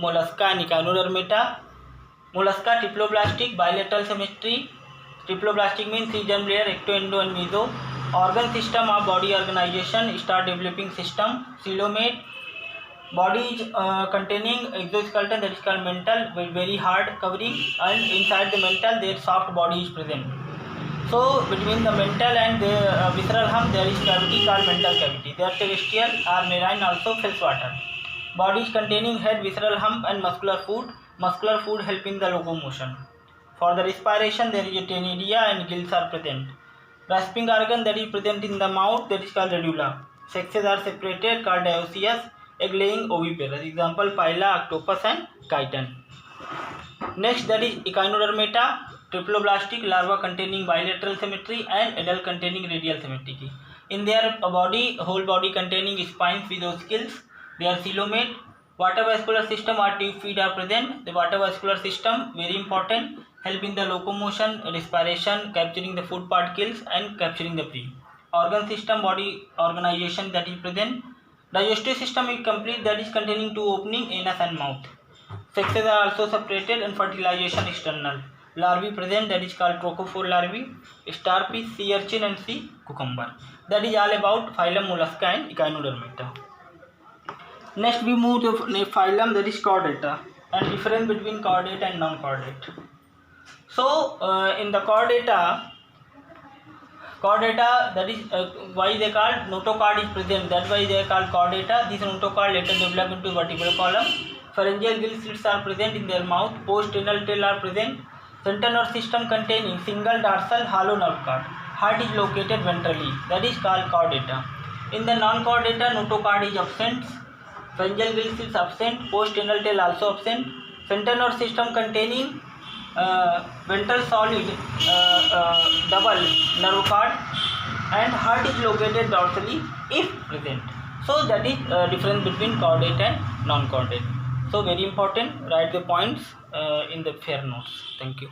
mollusca and echinodermata. Mollusca triploblastic, bilateral symmetry. Triploblastic means 3 germ layer, ecto, endo and meso. Organ system of body organization, start developing system. Coelomate, body is containing exoskeleton, that is called mantle with very hard covering, and inside the mantle their soft body is present. So between the mantle and the visceral hump there is cavity called mantle cavity. They are terrestrial or marine, also freshwater. Body is containing head, visceral hump and muscular food. Muscular food helping the locomotion. For the respiration there is a tenidia and gills are present. Grasping organ that is present in the mouth, that is called radula. Sexes are separated, called dioecious. Egg laying oviparous. Example phyla, octopus and chiton. Next, that is echinodermata, triploblastic, larva containing bilateral symmetry and adult containing radial symmetry. In their body, whole body containing spines with ossicles. They are coelomate. Water vascular system or tube feet are present. The water vascular system very important, helping the locomotion, respiration, capturing the food particles and capturing the prey. Organ system, body organization that is present. Digestive system is complete, that is containing two opening, anus and mouth. Sexes are also separated and fertilization external. Larvae present, that is called trochophore larvae, starfish, sea urchin and sea cucumber. That is all about phylum Mollusca and echinodermata. Next we move to phylum, that is chordata, and difference between chordate and non-chordate. So in the chordata, that is why they called notochord is present, that's why they are called chordata. This notochord later develop into vertebral column. Pharyngeal gill slits are present in their mouth. Post-anal tail are present. Central nerve system containing single dorsal hollow nerve cord. Heart is located ventrally, that is called chordata. In the non-chordata, notochord is absent. Pharyngeal gill slits absent. Post-anal tail also absent. Central nerve system containing ventral solid double nerve cord, and heart is located dorsally if present. So that is difference between chordate and non-chordate. So very important, write the points in the fair notes. Thank you.